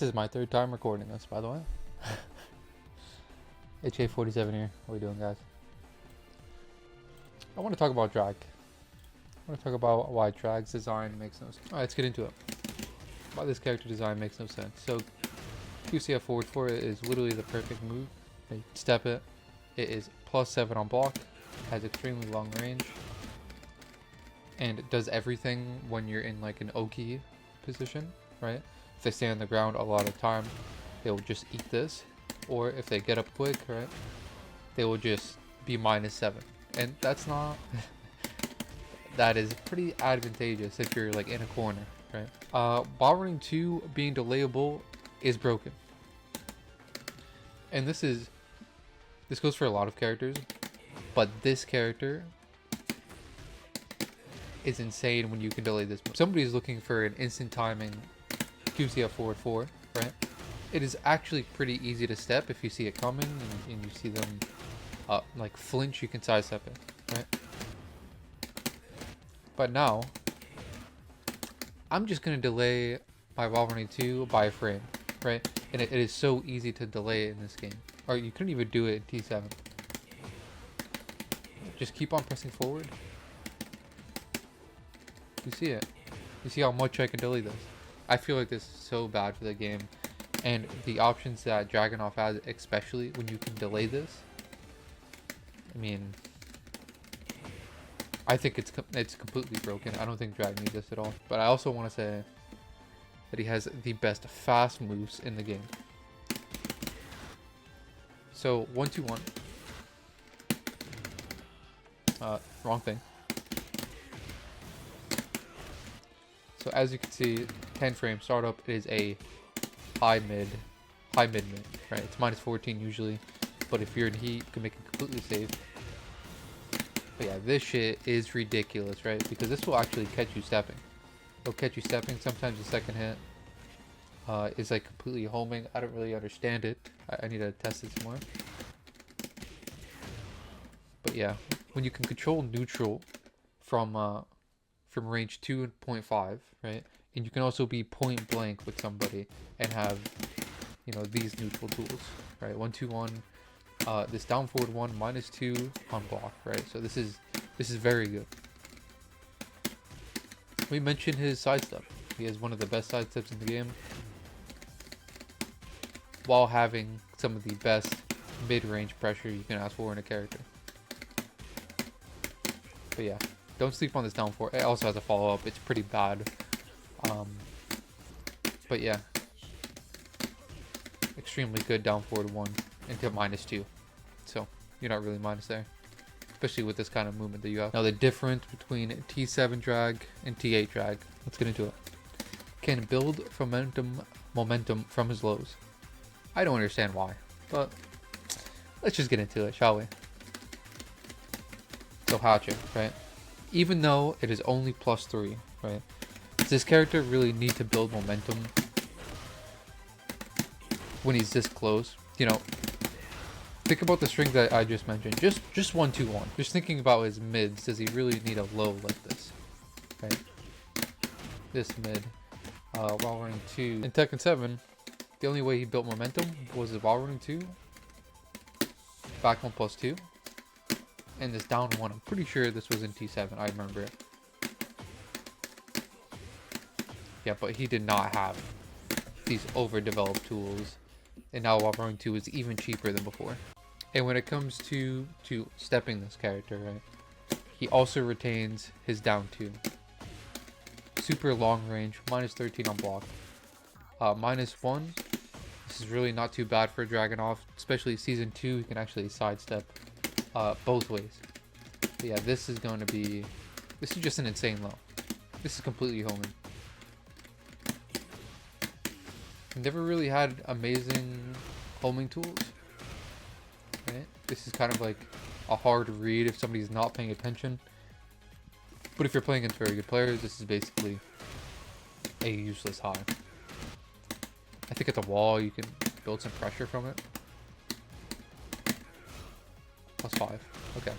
This is my third time recording this, by the way. HA47 here. How we doing, guys? I want to talk about drag. I want to talk about why drag's design makes no sense. Alright, let's get into it. Why this character design makes no sense. So, QCF forward 4 is literally the perfect move. You step it. It is +7 on block. Has extremely long range. And it does everything when you're in like an Oki position, right? If they stay on the ground a lot of time, they will just eat this. Or if they get up quick, right, they will just be -7. And that's not... that is pretty advantageous if you're like in a corner, right? Ball running 2 being delayable is broken. And this goes for a lot of characters, but this character is insane when you can delay this move. Somebody's looking for an instant timing QCF forward 4, right? It is actually pretty easy to step if you see it coming and you see them like flinch, you can sidestep it, right? But now, I'm just going to delay my ball running 2 by a frame, right? And it is so easy to delay in this game. Or you couldn't even do it in T7. Just keep on pressing forward. You see it. You see how much I can delay this. I feel like this is so bad for the game. And the options that Dragunov has, especially when you can delay this. I mean, I think it's completely broken. I don't think Drag needs this at all. But I also want to say that he has the best fast moves in the game. So 1-2-1. Wrong thing. So as you can see, 10 frame startup is a high mid, right? It's -14 usually, but if you're in heat, you can make it completely safe. But yeah, this shit is ridiculous, right? Because this will actually catch you stepping. It'll catch you stepping. Sometimes the second hit is like completely homing. I don't really understand it. I need to test it some more. But yeah, when you can control neutral from range 2.5, right? And you can also be point blank with somebody and have, you know, these neutral tools, right? 1-2-1, this down forward 1, -2 on block, right? So this is very good. We mentioned his sidestep. He has one of the best sidesteps in the game, while having some of the best mid-range pressure you can ask for in a character. But yeah, don't sleep on this down forward. It also has a follow-up. It's pretty bad. But yeah, extremely good down forward 1 into -2. So you're not really minus there, especially with this kind of movement that you have. Now the difference between T7 drag and T8 drag. Let's get into it. Can build momentum from his lows. I don't understand why, but let's just get into it, shall we? So Hatchet, right? Even though it is only +3, right? Does this character really need to build momentum when he's this close? You know, think about the string that I just mentioned. Just 1-2-1. Just thinking about his mids. Does he really need a low like this? Right? This mid, while running 2 in Tekken 7, the only way he built momentum was while running 2, back 1 +2. And this down 1, I'm pretty sure this was in T7, I remember it. Yeah, but he did not have these overdeveloped tools. And now while running 2 is even cheaper than before. And when it comes to stepping this character, right, he also retains his down 2. Super long range, -13 on block. -1, this is really not too bad for Dragunov, especially season 2, he can actually sidestep both ways. But yeah, this is just an insane low. This is completely homing. Never really had amazing homing tools, right? This is kind of like a hard read if somebody's not paying attention. But if you're playing against very good players, this is basically a useless high. I think at the wall you can build some pressure from it. +5. Okay.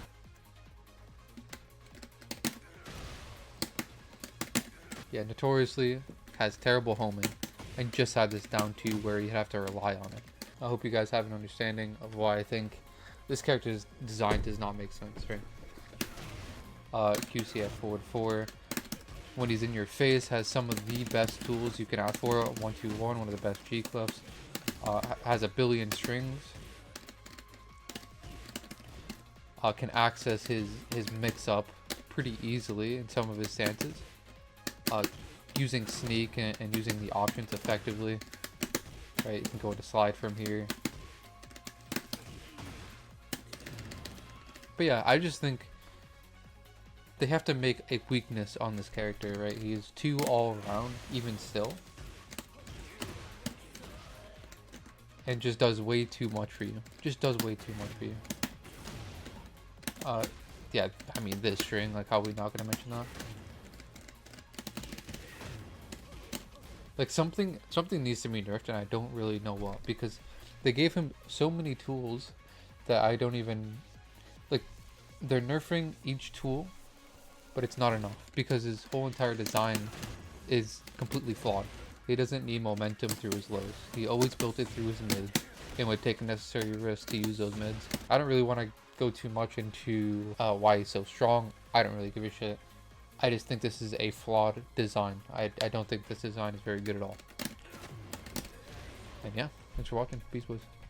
Yeah, notoriously has terrible homing. and just had this down to where you have to rely on it. I hope you guys have an understanding of why I think this character's design does not make sense, right? QCF forward 4, when he's in your face, has some of the best tools you can ask for. 121, one of the best G clips. Has a billion strings. Can access his mix up pretty easily in some of his stances. Using sneak and using the options effectively. Right, you can go into slide from here. But yeah, I just think they have to make a weakness on this character, right? He is too all around, even still. And just does way too much for you. Just does way too much for you. Yeah, I mean this string, like how are we not gonna mention that? Like something needs to be nerfed and I don't really know what, because they gave him so many tools that I don't even, like, they're nerfing each tool, but it's not enough because his whole entire design is completely flawed. He doesn't need momentum through his lows. He always built it through his mids and would take a necessary risk to use those mids. I don't really want to go too much into why he's so strong. I don't really give a shit. I just think this is a flawed design. I don't think this design is very good at all. And yeah, thanks for watching. Peace, boys.